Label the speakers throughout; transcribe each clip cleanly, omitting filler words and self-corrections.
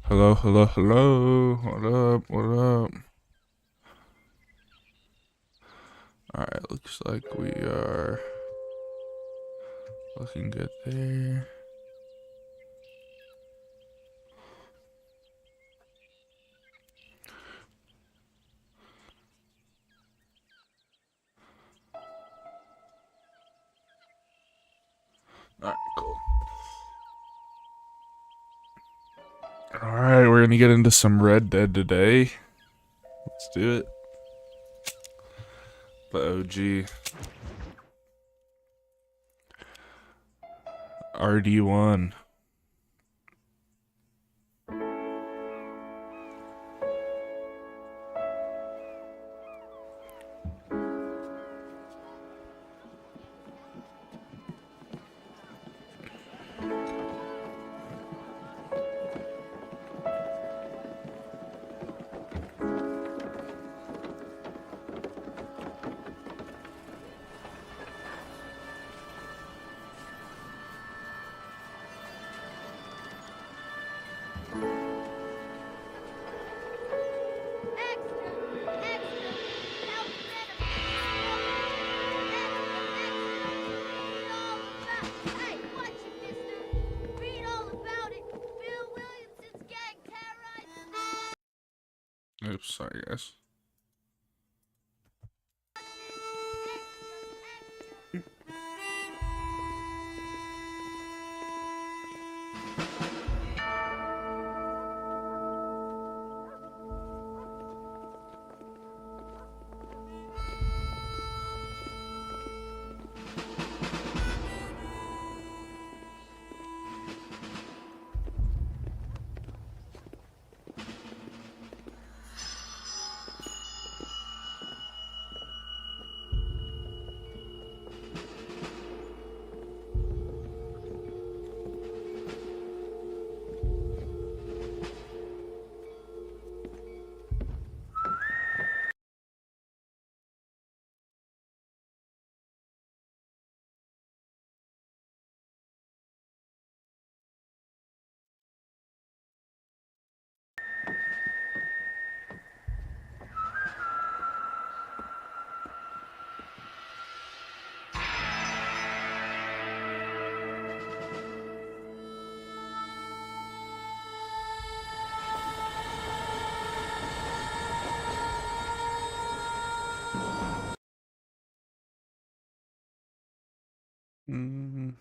Speaker 1: Hello, hello, hello. What up? What up? Alright, looks like we are looking good there. Alright, cool. Alright, we're gonna get into some Red Dead today. Let's do it. The OG. RD1. Oops, sorry guys. Mm.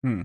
Speaker 1: Hmm.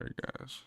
Speaker 1: Alright, guys.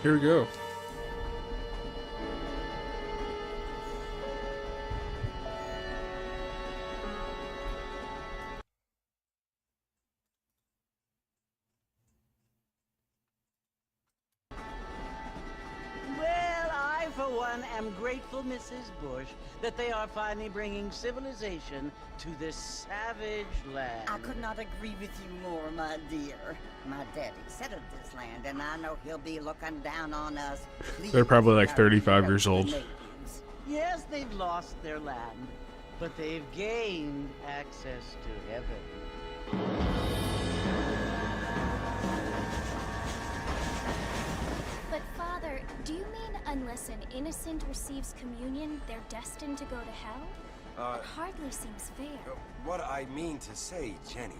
Speaker 1: Here we go.
Speaker 2: Well, I, for one, am grateful, Mrs. Bush, that they are finally bringing civilization to this savage land.
Speaker 3: I could not agree with you more, my dear. My daddy settled this land, and I know he'll be looking down on us.
Speaker 1: They're probably like 35 years old.
Speaker 2: Yes, they've lost their land, but they've gained access to heaven.
Speaker 4: But Father, do you mean unless an innocent receives communion, they're destined to go to hell? That hardly seems fair.
Speaker 5: What I mean to say, Jenny,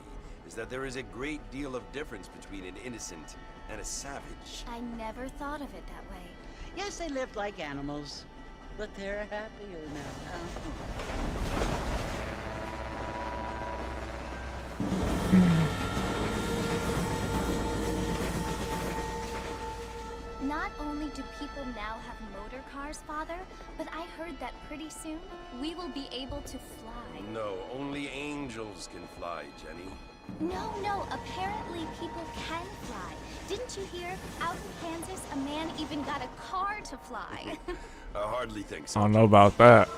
Speaker 5: is that there is a great deal of difference between an innocent and a savage.
Speaker 4: I never thought of it that way.
Speaker 2: Yes, they lived like animals, but they're happier now.
Speaker 4: Not only do people now have motor cars, Father, but I heard that pretty soon we will be able to fly.
Speaker 5: No, only angels can fly, Jenny.
Speaker 4: No, apparently people can fly. Didn't you hear? Out in Kansas, a man even got a car to fly.
Speaker 5: I hardly think so.
Speaker 1: I don't know about that.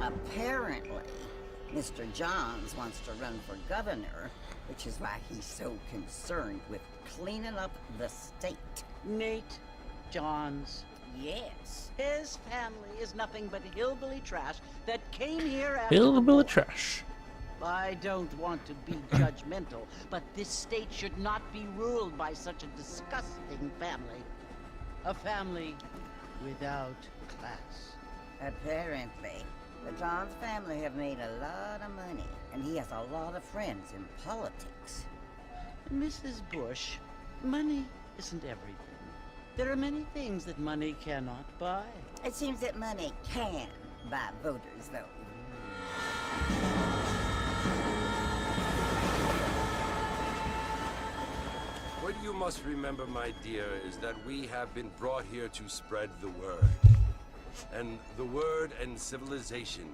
Speaker 3: Apparently, Mr. Johns wants to run for governor, which is why he's so concerned with cleaning up the state.
Speaker 2: Nate Johns.
Speaker 3: Yes.
Speaker 2: His family is nothing but hillbilly trash that came here after
Speaker 1: Hillbilly trash.
Speaker 2: I don't want to be judgmental, but this state should not be ruled by such a disgusting family. A family without class.
Speaker 3: Apparently, the Johns family have made a lot of money, and he has a lot of friends in politics.
Speaker 2: Mrs. Bush, money isn't everything. There are many things that money cannot buy.
Speaker 3: It seems that money can buy voters, though.
Speaker 5: What you must remember, my dear, is that we have been brought here to spread the word. And the word and civilization,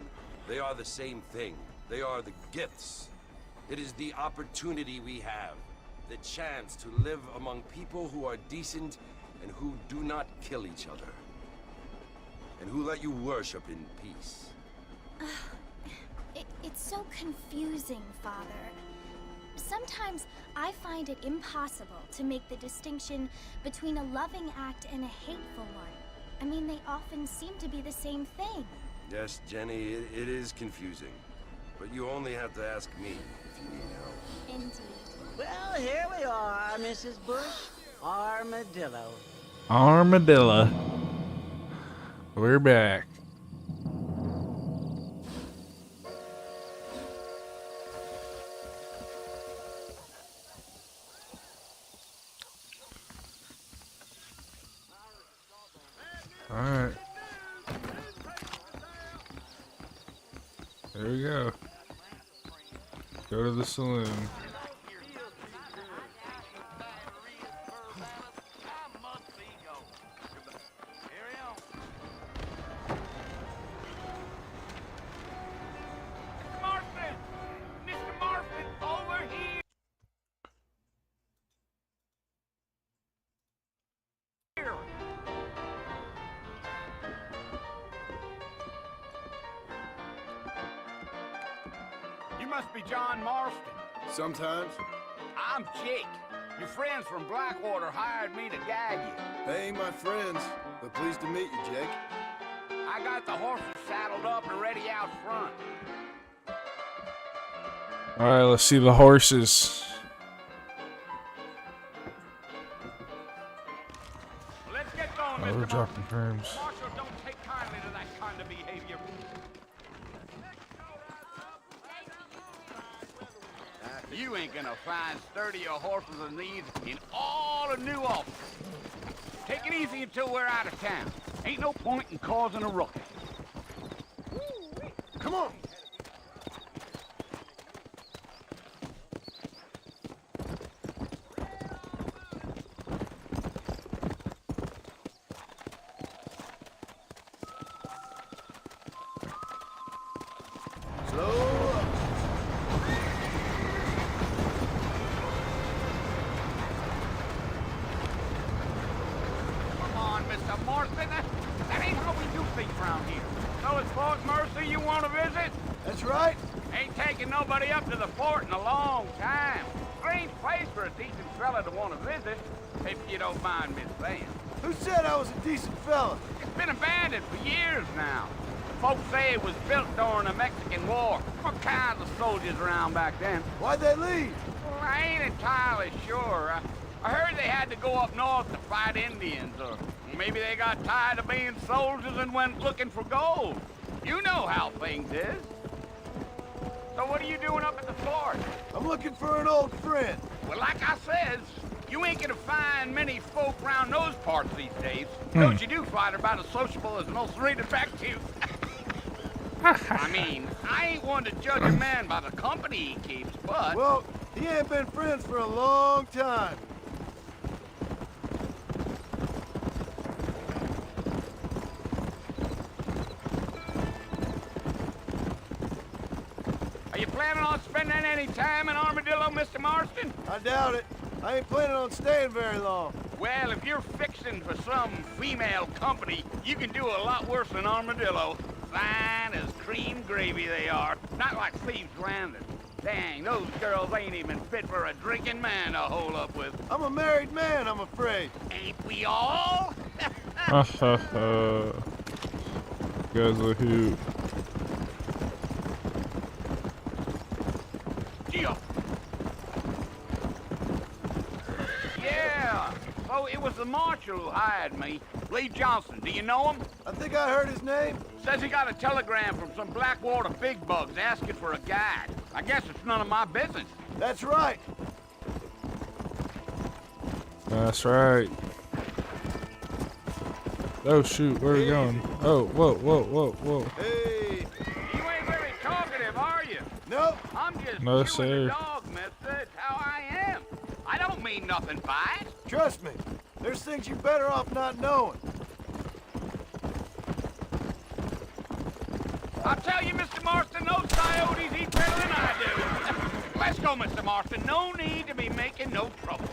Speaker 5: they are the same thing. They are the gifts. It is the opportunity we have, the chance to live among people who are decent and who do not kill each other, and who let you worship in peace.
Speaker 4: It's so confusing, Father. Sometimes I find it impossible to make the distinction between a loving act and a hateful one. I mean, they often seem to be the same thing.
Speaker 5: Yes, Jenny, it is confusing. But you only have to ask me if you need help.
Speaker 4: Indeed.
Speaker 2: Well, here we are, Mrs. Bush. Armadillo.
Speaker 1: Armadillo. We're back. All right. There we go. Go to the saloon.
Speaker 6: You must be John Marston.
Speaker 7: Sometimes.
Speaker 6: I'm Jake. Your friends from Blackwater hired me to guide you.
Speaker 7: They ain't my friends, but pleased to meet you, Jake.
Speaker 6: I got the horses saddled up and ready out front.
Speaker 1: All right, let's see the horses.
Speaker 6: Let's get going,
Speaker 1: Oh,
Speaker 6: Mr.
Speaker 1: we're
Speaker 6: Marston.
Speaker 1: dropping frames.
Speaker 6: Marshal, don't take kindly to that kind of behavior. You ain't gonna find sturdier horses than these in all of New Albany. Take it easy until we're out of town. Ain't no point in causing a ruckus.
Speaker 7: Come on! Slow up.
Speaker 6: Mercer you want to visit?
Speaker 7: That's right.
Speaker 6: Ain't taken nobody up to the fort in a long time. Strange place for a decent fella to want to visit, if you don't mind me saying.
Speaker 7: Who said I was a decent fella?
Speaker 6: It's been abandoned for years now. Folks say it was built during the Mexican War. What kinds of soldiers around back then?
Speaker 7: Why'd they leave?
Speaker 6: Well, I ain't entirely sure. I heard they had to go up north to fight Indians, or maybe they got tired of being soldiers and went looking for gold. You know how things is. So what are you doing up at the fort?
Speaker 7: I'm looking for an old friend.
Speaker 6: Well, like I says, you ain't gonna find many folk around those parts these days. Those you do find are about as sociable as most redefectives. I mean, I ain't one to judge a man by the company he keeps, but...
Speaker 7: Well, he ain't been friends for a long time.
Speaker 6: Are you planning on spending any time in Armadillo, Mr. Marston?
Speaker 7: I doubt it. I ain't planning on staying very long.
Speaker 6: Well, if you're fixing for some female company, you can do a lot worse than Armadillo. Fine as cream gravy they are. Not like Thieves' Landing. Dang, those girls ain't even fit for a drinking man to hole up with.
Speaker 7: I'm a married man, I'm afraid.
Speaker 6: Ain't we all?
Speaker 1: Ha ha ha. Guys a hoot.
Speaker 6: Gio. Yeah, so it was the marshal who hired me. Lee Johnson, do you know him?
Speaker 7: I think I heard his name.
Speaker 6: Says he got a telegram from some Blackwater big bugs asking for a guide. I guess it's none of my business.
Speaker 7: That's right.
Speaker 1: That's right. Oh shoot, where are we going? Oh, whoa, whoa, whoa, whoa.
Speaker 7: Hey.
Speaker 6: You ain't very talkative, are you?
Speaker 7: Nope.
Speaker 6: I'm just
Speaker 1: No,
Speaker 6: chewing
Speaker 1: sir.
Speaker 6: the dog, mister. It's how I am. I don't mean nothing by it.
Speaker 7: Trust me. There's things you're better off not knowing.
Speaker 6: I'll tell you, Mr. Marston, those coyotes eat better than I do. Let's go, Mr. Marston. No need to be making no trouble.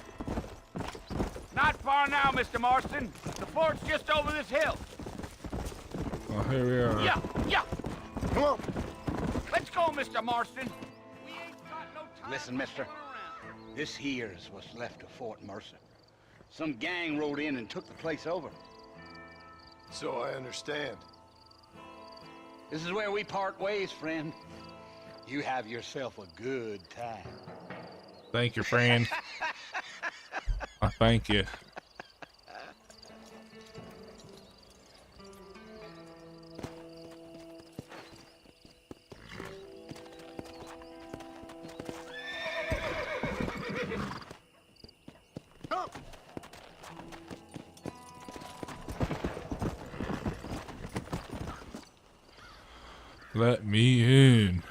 Speaker 6: Not far now, Mr. Marston. The fort's just over this hill.
Speaker 1: Oh, here we are.
Speaker 6: Yeah.
Speaker 7: Come on.
Speaker 6: Let's go, Mr. Marston. We ain't got no time. Listen, mister. This here's what's left of Fort Mercer. Some gang rode in and took the place over.
Speaker 7: So I understand.
Speaker 6: This is where we part ways, friend. You have yourself a good time.
Speaker 1: Thank you, friend. I thank you.
Speaker 7: Come.
Speaker 1: Let me in.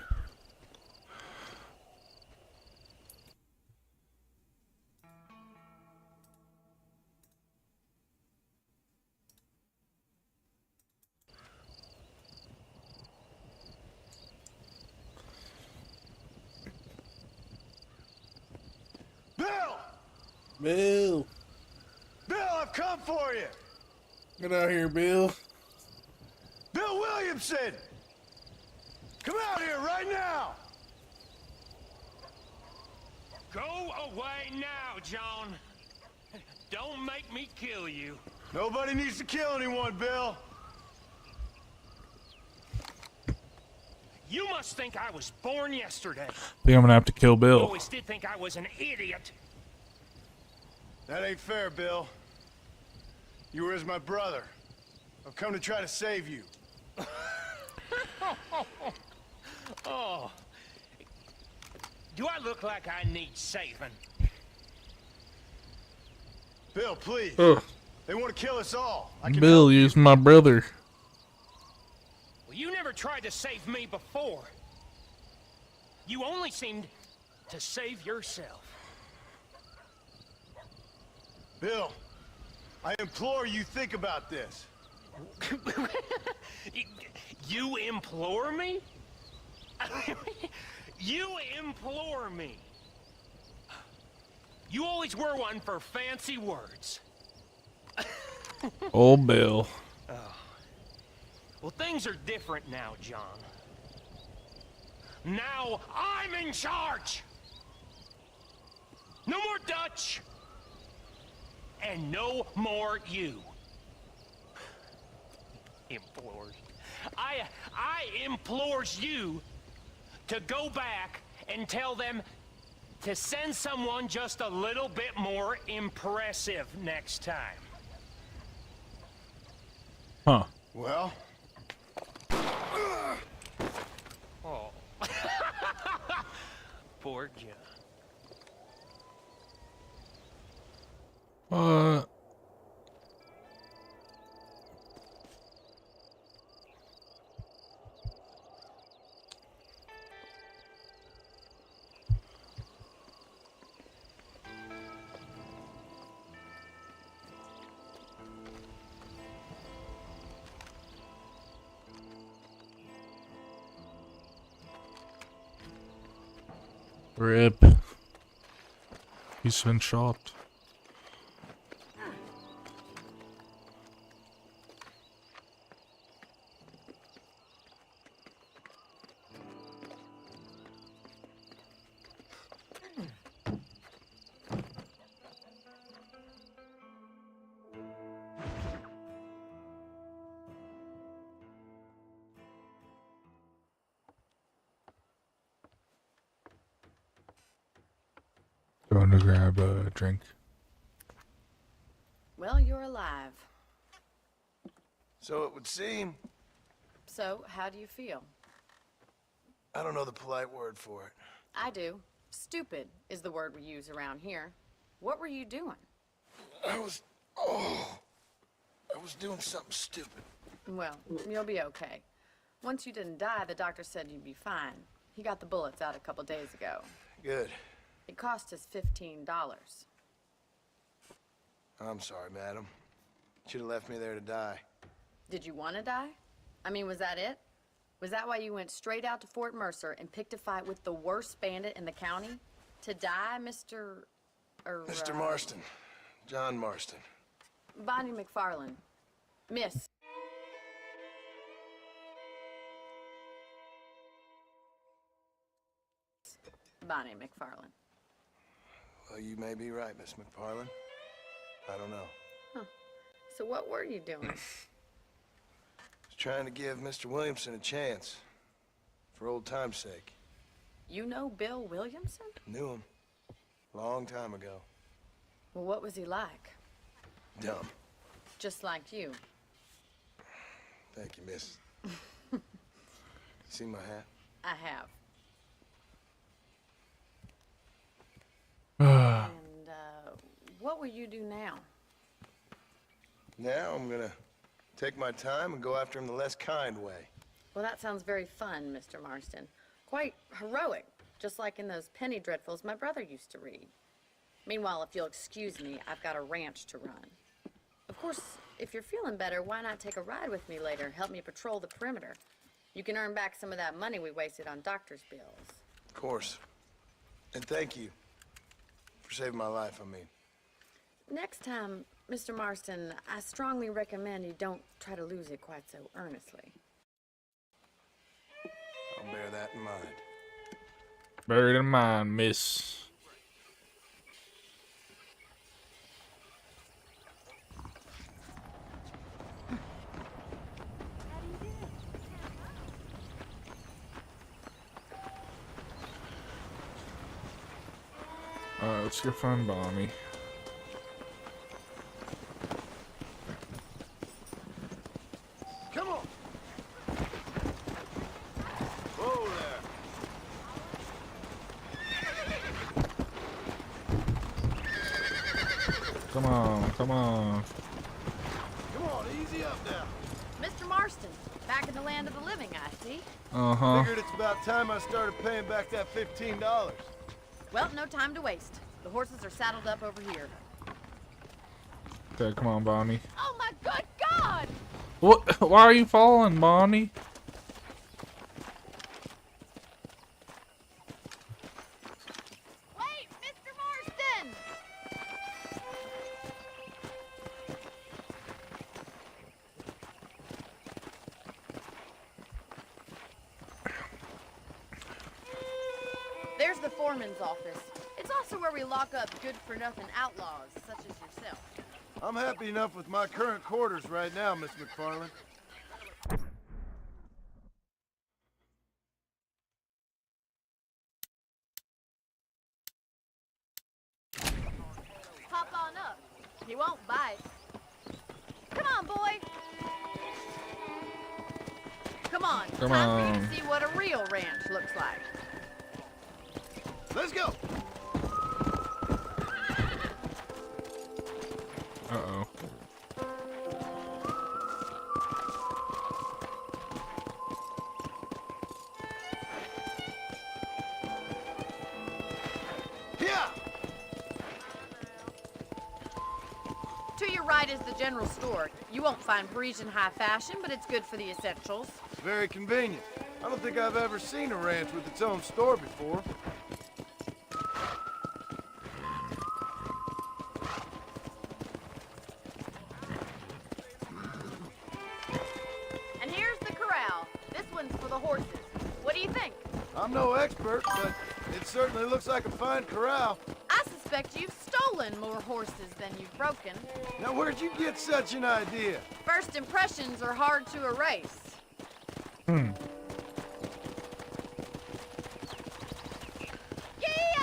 Speaker 7: Bill!
Speaker 1: Bill.
Speaker 7: Bill, I've come for you!
Speaker 1: Get out here, Bill.
Speaker 7: Bill Williamson! Come out here right now!
Speaker 8: Go away now, John. Don't make me kill you.
Speaker 7: Nobody needs to kill anyone, Bill.
Speaker 8: You must think I was born yesterday.
Speaker 1: Think I'm gonna have to kill
Speaker 8: You
Speaker 1: Bill.
Speaker 8: always did think I was an idiot.
Speaker 7: That ain't fair, Bill. You were as my brother. I've come to try to save you.
Speaker 8: Oh. Do I look like I need saving?
Speaker 7: Bill, please.
Speaker 1: Ugh.
Speaker 7: They want to kill us all. I can
Speaker 1: Bill
Speaker 7: help you.
Speaker 1: used my brother.
Speaker 8: Well, you never tried to save me before. You only seemed to save yourself.
Speaker 7: Bill, I implore you think about this.
Speaker 8: You implore me? You implore me. You always were one for fancy words.
Speaker 1: Old Bill.
Speaker 8: Well, things are different now, John. Now I'm in charge! No more Dutch! And no more you. Implores. I implores you to go back and tell them to send someone just a little bit more impressive next time.
Speaker 1: Huh.
Speaker 7: Well,
Speaker 8: Oh. Poor John.
Speaker 1: Rip. He's been shot. Going to grab a drink.
Speaker 9: Well, you're alive.
Speaker 7: so it would seem.
Speaker 9: So, how do you feel?
Speaker 7: I don't know the polite word for it.
Speaker 9: I do. Stupid is the word we use around here. What were you doing?
Speaker 7: I was doing something stupid.
Speaker 9: Well, you'll be okay. Once you didn't die, the doctor said you'd be fine. He got the bullets out a couple days ago.
Speaker 7: Good.
Speaker 9: It cost us $15.
Speaker 7: I'm sorry, madam. Should have left me there to die.
Speaker 9: Did you want to die? I mean, was that it? Was that why you went straight out to Fort Mercer and picked a fight with the worst bandit in the county? To die, Mr.
Speaker 7: Mr. Marston. John Marston.
Speaker 9: Bonnie McFarlane. Miss. Bonnie McFarlane.
Speaker 7: Well, you may be right, Miss McFarlane. I don't know.
Speaker 9: Huh. So what were you doing?
Speaker 7: I was trying to give Mr. Williamson a chance. For old time's sake.
Speaker 9: You know Bill Williamson?
Speaker 7: Knew him. Long time ago.
Speaker 9: Well, what was he like?
Speaker 7: Dumb.
Speaker 9: Just like you.
Speaker 7: Thank you, miss. See my hat?
Speaker 9: I have. And, what will you do now?
Speaker 7: Now I'm gonna take my time and go after him the less kind way.
Speaker 9: Well, that sounds very fun, Mr. Marston. Quite heroic, just like in those penny dreadfuls my brother used to read. Meanwhile, if you'll excuse me, I've got a ranch to run. Of course, if you're feeling better, why not take a ride with me later? Help me patrol the perimeter. You can earn back some of that money we wasted on doctor's bills.
Speaker 7: Of course. And thank you. For saving my life, I mean.
Speaker 9: Next time, Mr. Marston, I strongly recommend you don't try to lose it quite so earnestly.
Speaker 7: I'll bear that in mind.
Speaker 1: Bear it in mind, miss. Alright, let's go find Bonnie.
Speaker 7: Come on! Whoa there!
Speaker 1: Come on, come on.
Speaker 7: Come on, easy up now.
Speaker 9: Mr. Marston, back in the land of the living, I see.
Speaker 1: Uh-huh.
Speaker 7: Figured it's about time I started paying back that $15.
Speaker 9: Well, no time to waste. The horses are saddled up over here.
Speaker 1: Okay, come on, Bonnie.
Speaker 9: Oh my good God!
Speaker 1: What? Why are you falling, Bonnie?
Speaker 9: Wait, Mr. Marston! There's the foreman's office. It's also where we lock up good-for-nothing outlaws, such as yourself.
Speaker 7: I'm happy enough with my current quarters right now, Miss McFarland.
Speaker 9: Hop on up. He won't bite. Come on, boy. Come on.
Speaker 1: Come
Speaker 9: Time for you
Speaker 1: on.
Speaker 9: to see what a real ranch looks like.
Speaker 7: Let's go!
Speaker 1: Uh-oh.
Speaker 7: Yeah!
Speaker 9: To your right is the general store. You won't find Parisian high fashion, but it's good for the essentials.
Speaker 7: Very convenient. I don't think I've ever seen a ranch with its own store before.
Speaker 9: And here's the corral. This one's for the horses. What do you think?
Speaker 7: I'm no expert, but it certainly looks like a fine corral.
Speaker 9: I suspect you've stolen more horses than you've broken.
Speaker 7: Now, where'd you get such an idea?
Speaker 9: First impressions are hard to erase. Giddy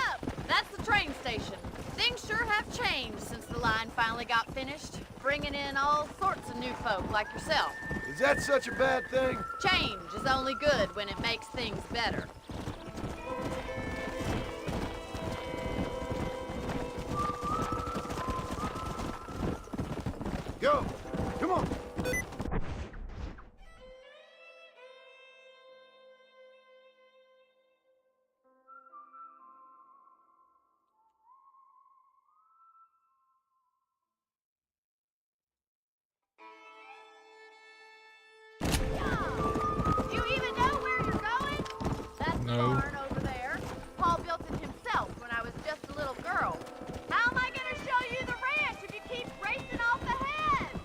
Speaker 9: up! That's the train station. Things sure have changed since the line finally got finished, bringing in all sorts of new folk like yourself.
Speaker 7: Is that such a bad thing?
Speaker 9: Change is only good when it makes things better.
Speaker 7: Go! Come on!
Speaker 9: Do you even know where you're going? That's the
Speaker 1: No.
Speaker 9: barn over there. Paul built it himself when I was just a little girl. How am I going to show you the ranch if you keep racing off ahead?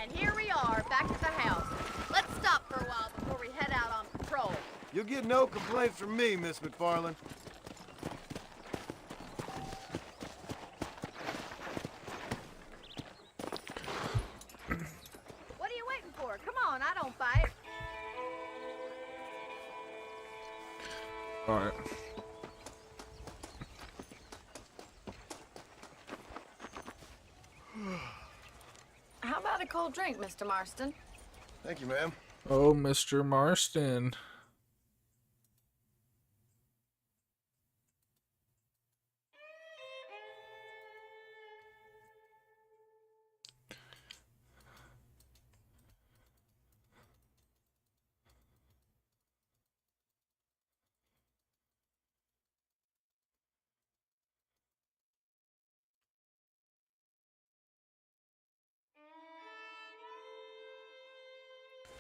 Speaker 9: And here we are, back at the house. Let's stop for a while before we head out on patrol.
Speaker 7: You'll get no complaints from me, Miss McFarland.
Speaker 9: What are you waiting for? Come on, I don't bite.
Speaker 1: Alright.
Speaker 9: How about a cold drink, Mr. Marston?
Speaker 7: Thank you, ma'am.
Speaker 1: Oh, Mr. Marston.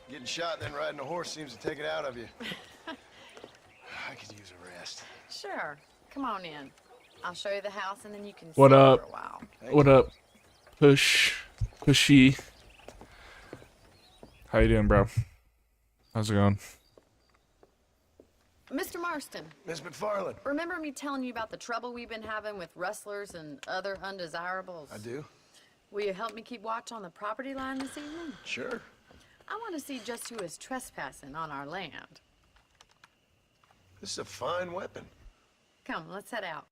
Speaker 7: Getting shot and then riding a horse seems to take it out of you. I could use a rest.
Speaker 9: Sure. Come on in. I'll show you the house and then you can
Speaker 1: What
Speaker 9: sit
Speaker 1: up?
Speaker 9: for a while.
Speaker 1: What up? Pushy. How you doing, bro? How's it going?
Speaker 9: Mr. Marston,
Speaker 7: Miss McFarland.
Speaker 9: remember me telling you about the trouble we've been having with rustlers and other undesirables?
Speaker 7: I do?
Speaker 9: Will you help me keep watch on the property line this evening?
Speaker 7: Sure.
Speaker 9: I want to see just who is trespassing on our land.
Speaker 7: This is a fine weapon.
Speaker 9: Come, let's head out.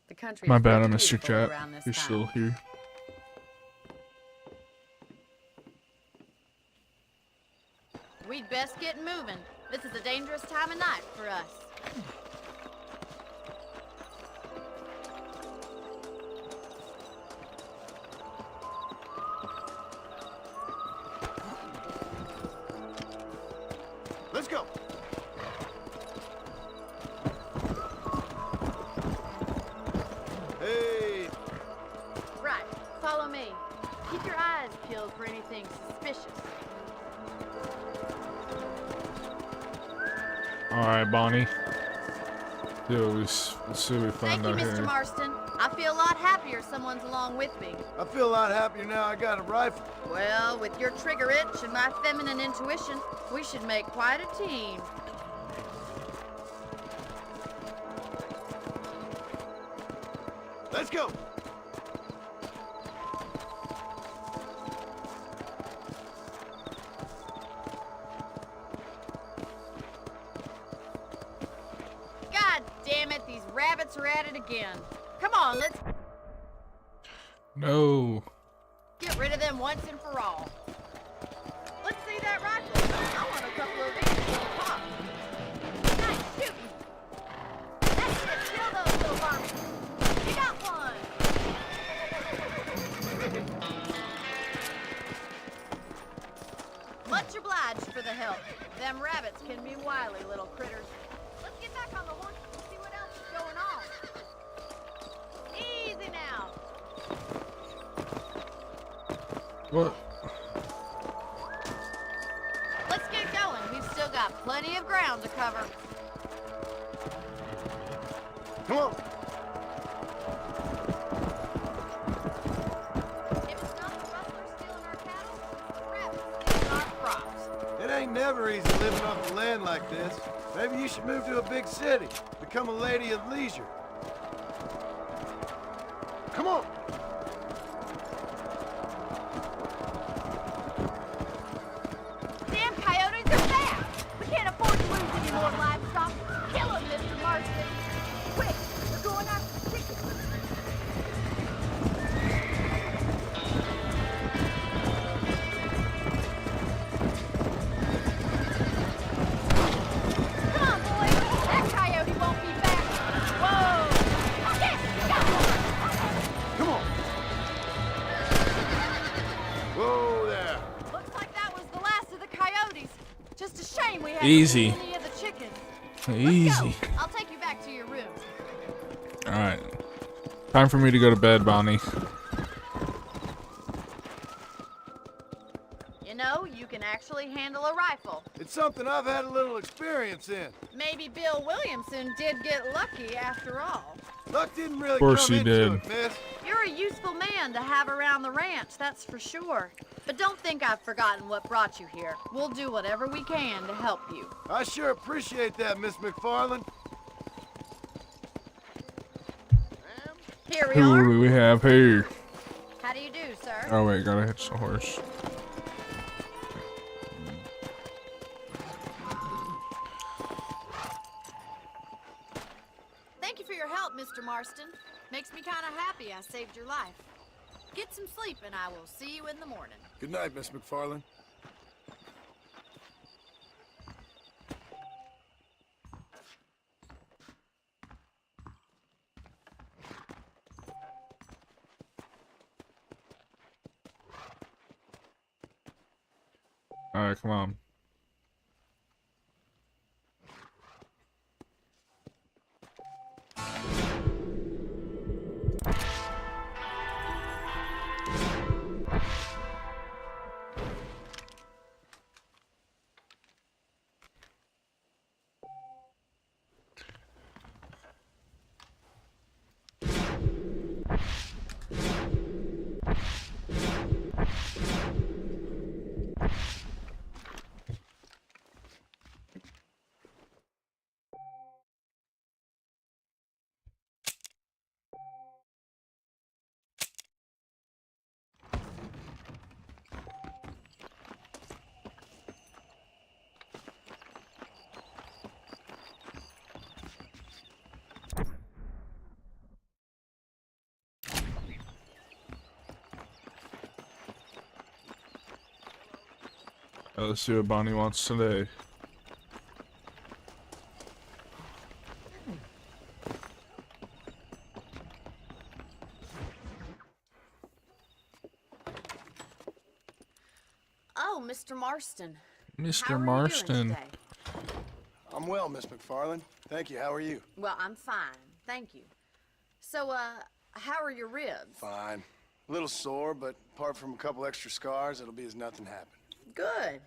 Speaker 9: The country
Speaker 1: My
Speaker 9: is
Speaker 1: bad, I
Speaker 9: much
Speaker 1: missed your
Speaker 9: beautiful
Speaker 1: chat.
Speaker 9: around this
Speaker 1: You're
Speaker 9: time.
Speaker 1: still here.
Speaker 9: We'd best get moving. This is a dangerous time of night for us.
Speaker 7: Let's go. Hey,
Speaker 9: Right, follow me. Keep your eyes peeled for anything suspicious.
Speaker 1: Alright, Bonnie. Let's see what we
Speaker 9: Thank
Speaker 1: find
Speaker 9: you,
Speaker 1: out
Speaker 9: Mr.
Speaker 1: here.
Speaker 9: Marston. I feel a lot happier someone's along with me.
Speaker 7: I feel a lot happier now I got a rifle.
Speaker 9: Well, with your trigger itch and my feminine intuition, we should make quite a team.
Speaker 7: Let's go.
Speaker 9: God damn it, these rabbits are at it again. Come on, let's
Speaker 1: No.
Speaker 9: get rid of them once and for all. Let's see that rifle. I want a couple of these for the pop. Nice shooting. That's it. Kill those little varmints. You got one. Much obliged for the help. Them rabbits can be wily little critters. Let's get back on the horse and see what else is going on. Easy now.
Speaker 1: What?
Speaker 9: Let's get going. We've still got plenty of ground to cover.
Speaker 7: Come on.
Speaker 9: If it's not the rustlers stealing our cattle, it's the rabbits stealing our crops.
Speaker 7: It ain't never easy living off the land like this. Maybe you should move to a big city. Become a lady of leisure. Come on.
Speaker 9: Damn coyotes are fast. We can't afford to lose any more livestock. Kill them, Mr. Marston. Quick, we're going after the chickens. Come on, boys. That coyote won't be back. Whoa. Okay, got one.
Speaker 7: Come on. Whoa there.
Speaker 9: Looks like that was the last of the coyotes. Just a shame we had
Speaker 1: Easy.
Speaker 9: to lose any of the chickens.
Speaker 1: Easy.
Speaker 9: Let's go. I'll take you back to your room.
Speaker 1: Alright. Time for me to go to bed, Bonnie.
Speaker 9: You know, you can actually handle a rifle.
Speaker 7: It's something I've had a little experience in.
Speaker 9: Maybe Bill Williamson did get lucky after all.
Speaker 7: Luck didn't really
Speaker 1: course
Speaker 7: come
Speaker 1: he
Speaker 7: into
Speaker 1: did.
Speaker 7: it, miss.
Speaker 9: You're a useful man to have around the ranch, that's for sure. But don't think I've forgotten what brought you here. We'll do whatever we can to help you.
Speaker 7: I sure appreciate that, Miss McFarland.
Speaker 9: Here we
Speaker 1: Who
Speaker 9: are.
Speaker 1: do we have here?
Speaker 9: How do you do, sir?
Speaker 1: Oh wait, gotta hitch the horse.
Speaker 9: Thank you for your help, Mr. Marston. Makes me kind of happy I saved your life. Get some sleep and I will see you in the morning.
Speaker 7: Good night, Miss McFarland.
Speaker 1: Alright, come on. Let's see what Bonnie wants today.
Speaker 9: Oh, Mr. Marston. How
Speaker 1: Mr.
Speaker 9: are you doing
Speaker 1: Marston.
Speaker 9: today?
Speaker 7: I'm well, Miss McFarland. Thank you. How are you?
Speaker 9: Well, I'm fine, thank you. So, how are your ribs?
Speaker 7: Fine. A little sore, but apart from a couple extra scars, it'll be as nothing happened.
Speaker 9: Good.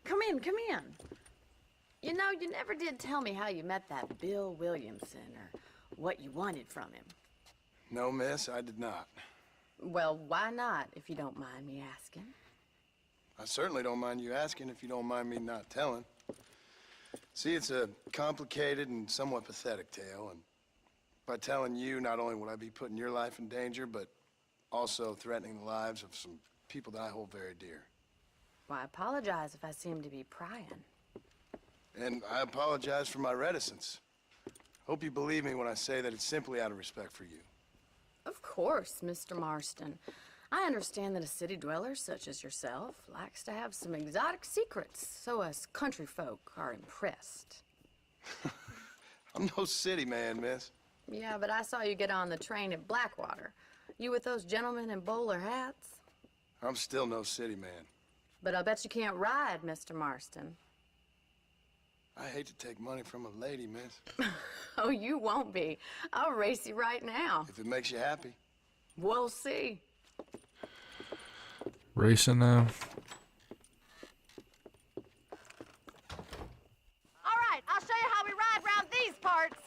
Speaker 9: Come in, come in. You know, you never did tell me how you met that Bill Williamson or what you wanted from him.
Speaker 7: No, miss, I did not.
Speaker 9: Well, why not, if you don't mind me asking?
Speaker 7: I certainly don't mind you asking if you don't mind me not telling. See, it's a complicated and somewhat pathetic tale, and by telling you, not only would I be putting your life in danger, but also threatening the lives of some people that I hold very dear.
Speaker 9: Well, I apologize if I seem to be prying.
Speaker 7: And I apologize for my reticence. Hope you believe me when I say that it's simply out of respect for you.
Speaker 9: Of course, Mr. Marston. I understand that a city dweller such as yourself likes to have some exotic secrets, so us country folk are impressed.
Speaker 7: I'm no city man, miss.
Speaker 9: Yeah, but I saw you get on the train at Blackwater. You with those gentlemen in bowler hats?
Speaker 7: I'm still no city man.
Speaker 9: But I'll bet you can't ride, Mr. Marston.
Speaker 7: I hate to take money from a lady, miss.
Speaker 9: Oh, you won't be. I'll race you right now.
Speaker 7: If it makes you happy.
Speaker 9: We'll see.
Speaker 1: Racing now.
Speaker 9: All right, I'll show you how we ride around these parts.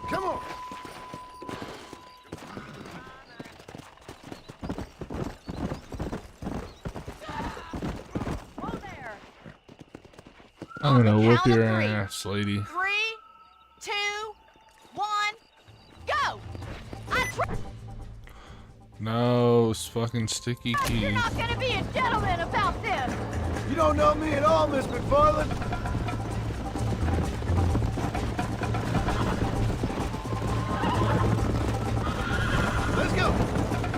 Speaker 7: Come on!
Speaker 9: Whoa there.
Speaker 1: I'm gonna whip
Speaker 9: count of
Speaker 1: your
Speaker 9: three.
Speaker 1: ass, lady.
Speaker 9: 3, 2, 1, go!
Speaker 1: No, it's fucking sticky keys.
Speaker 9: You're not gonna be a gentleman about this!
Speaker 7: You don't know me at all, Miss McFarland. Let's go!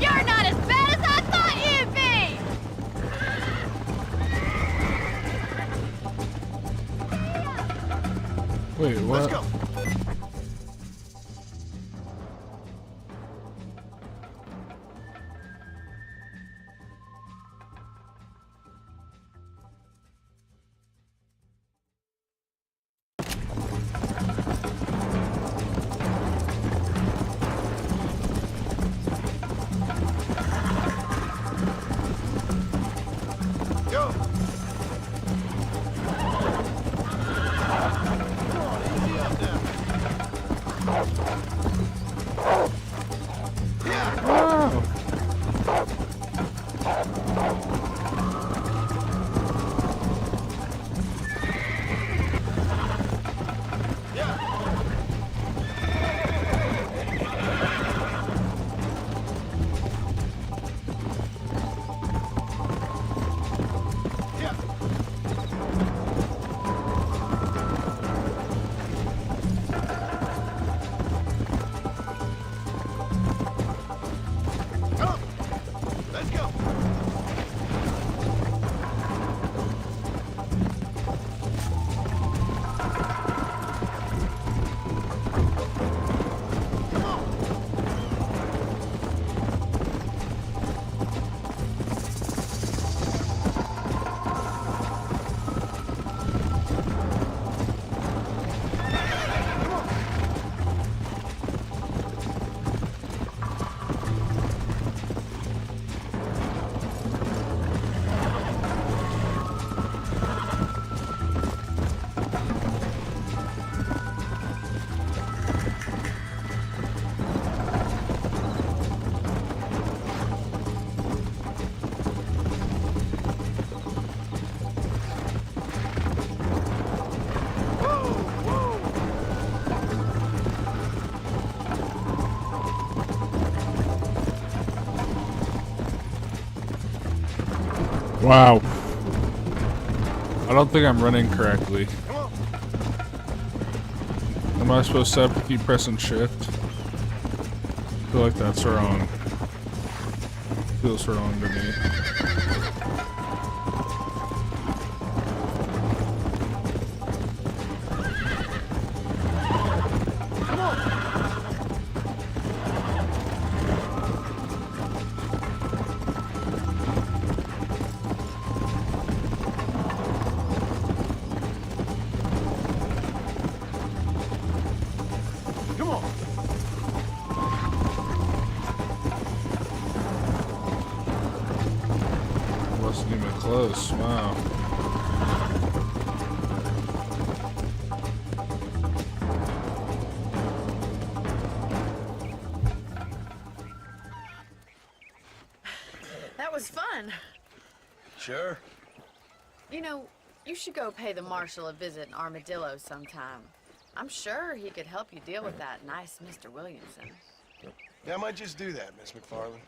Speaker 9: You're not as bad as I thought you'd be!
Speaker 1: Wait, what?
Speaker 7: Let's go! Go! Come on, easy up now. Yeah!
Speaker 1: Wow.
Speaker 7: Come! Let's go! Come on! Come on! Whoa! Whoa!
Speaker 1: Wow. I don't think I'm running correctly.
Speaker 7: Come on!
Speaker 1: Am I supposed to have to keep pressing shift? I feel like that's wrong. Feels wrong to me.
Speaker 7: Come on! Come on!
Speaker 1: Wasn't even close. Wow.
Speaker 9: was fun.
Speaker 7: Sure.
Speaker 9: You know, you should go pay the marshal a visit in Armadillo sometime. I'm sure he could help you deal with that nice Mr. Williamson.
Speaker 7: Yeah, I might just do that, Miss McFarland.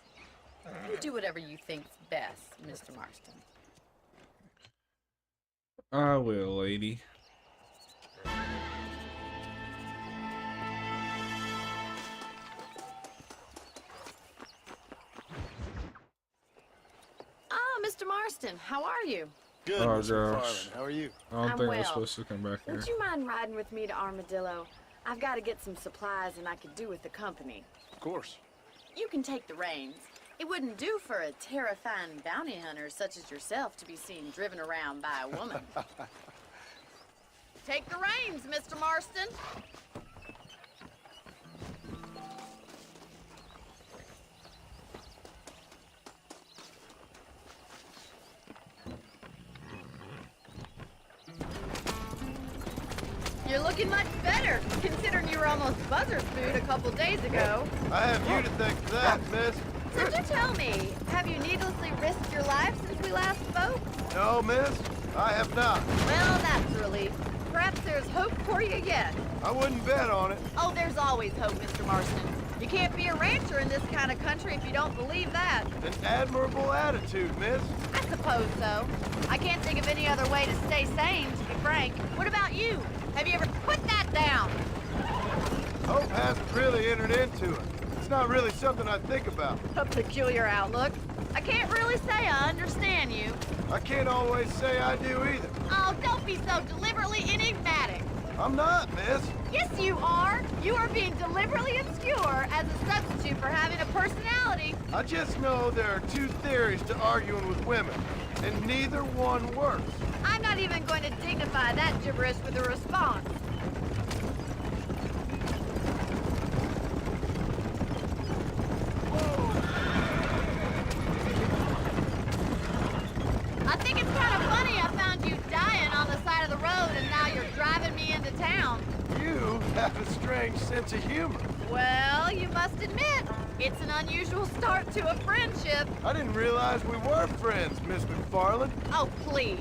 Speaker 9: You do whatever you think's best, Mr. Marston.
Speaker 1: I will, lady.
Speaker 9: Ah, Mr. Marston, how are you?
Speaker 7: Good,
Speaker 1: Oh,
Speaker 7: Miss
Speaker 1: gosh.
Speaker 7: McFarland. How are you?
Speaker 1: I don't
Speaker 9: I'm
Speaker 1: think
Speaker 9: well.
Speaker 1: we're supposed to come back here.
Speaker 9: Would you mind riding with me to Armadillo? I've got to get some supplies and I could do with the company.
Speaker 7: Of course.
Speaker 9: You can take the reins. It wouldn't do for a terrifying bounty hunter such as yourself to be seen driven around by a woman. Take the reins, Mr. Marston. You're looking much better, considering you were almost buzzard food a couple days ago.
Speaker 7: I have you to thank for that, miss.
Speaker 9: So do tell me, have you needlessly risked your life since we last spoke?
Speaker 7: No, miss, I have not.
Speaker 9: Well, that's a relief. Perhaps there's hope for you yet.
Speaker 7: I wouldn't bet on it.
Speaker 9: Oh, there's always hope, Mr. Marston. You can't be a rancher in this kind of country if you don't believe that.
Speaker 7: An admirable attitude, miss.
Speaker 9: I suppose so. I can't think of any other way to stay sane, to be frank. What about you? Have you ever put that down?
Speaker 7: Hope hasn't really entered into it. It's not really something I think about.
Speaker 9: A peculiar outlook. I can't really say I understand you.
Speaker 7: I can't always say I do either.
Speaker 9: Oh, don't be so deliberately enigmatic.
Speaker 7: I'm not, miss.
Speaker 9: Yes, you are. You are being deliberately obscure as a substitute for having a personality.
Speaker 7: I just know there are two theories to arguing with women, and neither one works.
Speaker 9: I'm not even going to dignify that gibberish with a response. I think it's kind of funny I found you dying on the side of the road and now you're driving me into town.
Speaker 7: You have a strange sense of humor.
Speaker 9: Well, you must admit, it's an unusual start to a friendship.
Speaker 7: I didn't realize we were friends, Miss McFarland.
Speaker 9: Oh, please.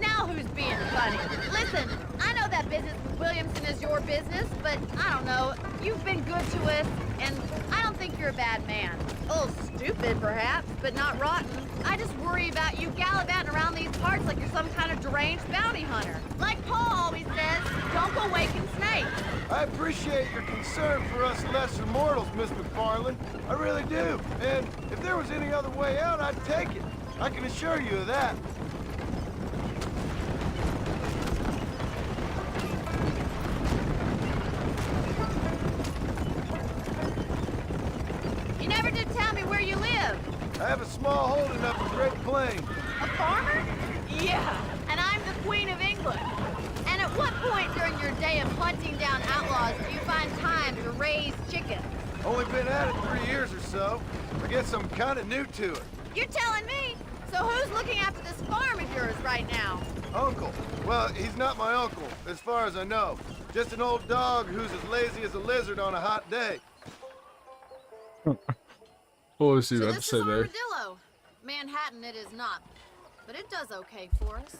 Speaker 9: Now who's being funny? Listen, I know that business with Williamson is your business, but I don't know. You've been good to us, and I don't think you're a bad man. A little stupid, perhaps, but not rotten. I just worry about you gallivanting around these parts like you're some kind of deranged bounty hunter. Like Paul always says, don't go waking snakes.
Speaker 7: I appreciate your concern for us lesser mortals, Miss McFarland. I really do. And if there was any other way out, I'd take it. I can assure you of that.
Speaker 9: You never did tell me where you live.
Speaker 7: I have a small holding up in Great Plains.
Speaker 9: A farmer? Yeah, and I'm the Queen of England. And at what point during your day of hunting down outlaws do you find time to raise chickens?
Speaker 7: Only been at it 3 years or so. I guess I'm kind of new to it.
Speaker 9: You're telling me? So who's looking after this farm of yours right now?
Speaker 7: Uncle. Well, he's not my uncle, as far as I know. Just an old dog who's as lazy as a lizard on a hot day.
Speaker 1: What was he
Speaker 9: So
Speaker 1: about to
Speaker 9: this
Speaker 1: say
Speaker 9: is
Speaker 1: there?
Speaker 9: Armadillo. Manhattan it is not. But it does okay for us.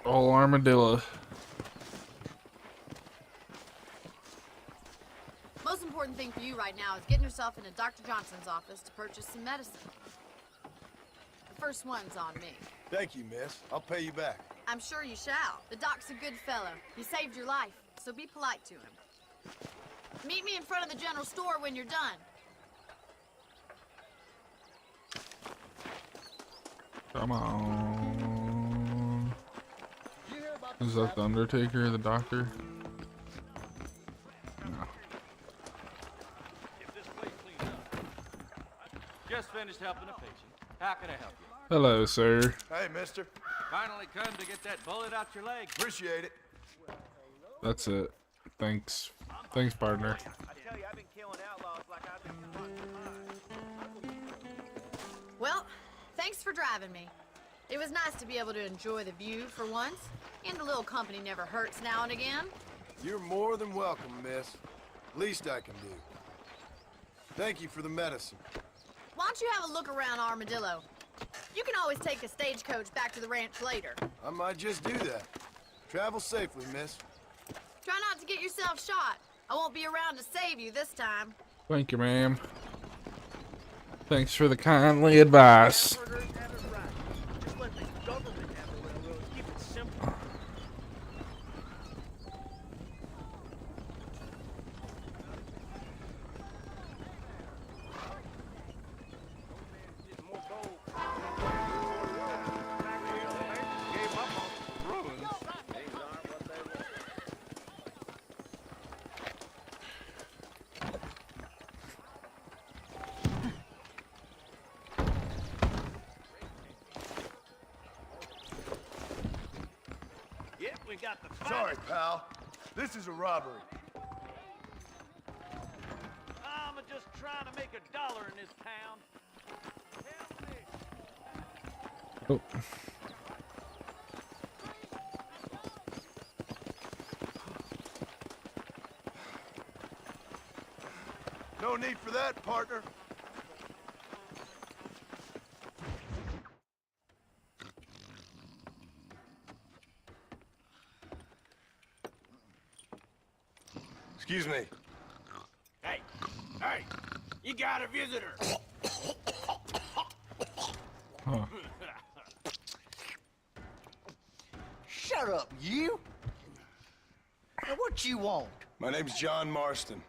Speaker 1: Oh, armadillo.
Speaker 9: Most important thing for you right now is getting yourself into Dr. Johnson's office to purchase some medicine. The first one's on me.
Speaker 7: Thank you, miss. I'll pay you back.
Speaker 9: I'm sure you shall. The doc's a good fellow. He saved your life, so be polite to him. Meet me in front of the general store when you're done.
Speaker 1: Come on. Is that the Undertaker, the doctor? No.
Speaker 10: Just finished helping a patient. How can I help you?
Speaker 1: Hello, sir.
Speaker 7: Hey, mister.
Speaker 10: Finally come to get that bullet out your leg.
Speaker 7: Appreciate it.
Speaker 1: That's it. Thanks. Thanks, partner.
Speaker 10: I tell you, I've been killing outlaws like I've been
Speaker 9: Well, thanks for driving me. It was nice to be able to enjoy the view for once, and a little company never hurts now and again.
Speaker 7: You're more than welcome, miss. Least I can do. Thank you for the medicine.
Speaker 9: Why don't you have a look around Armadillo? You can always take a stagecoach back to the ranch later.
Speaker 7: I might just do that. Travel safely, miss.
Speaker 9: Try not to get yourself shot. I won't be around to save you this time.
Speaker 1: Thank you, ma'am. Thanks for the kindly advice.
Speaker 10: We got the
Speaker 7: Sorry, pal. This is a robbery.
Speaker 10: I'm just trying to make $1 in this town. Help me.
Speaker 1: Oh.
Speaker 7: No need for that, partner. Excuse me.
Speaker 10: Hey, you got a visitor.
Speaker 1: Huh.
Speaker 11: Shut up, you! Now what you want?
Speaker 7: My name's John Marston.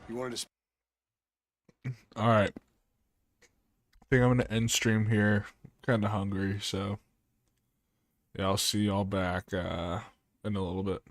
Speaker 7: You wanted to...
Speaker 1: Alright. I think I'm going to end stream here. Kind of hungry, so... Yeah, I'll see y'all back in a little bit.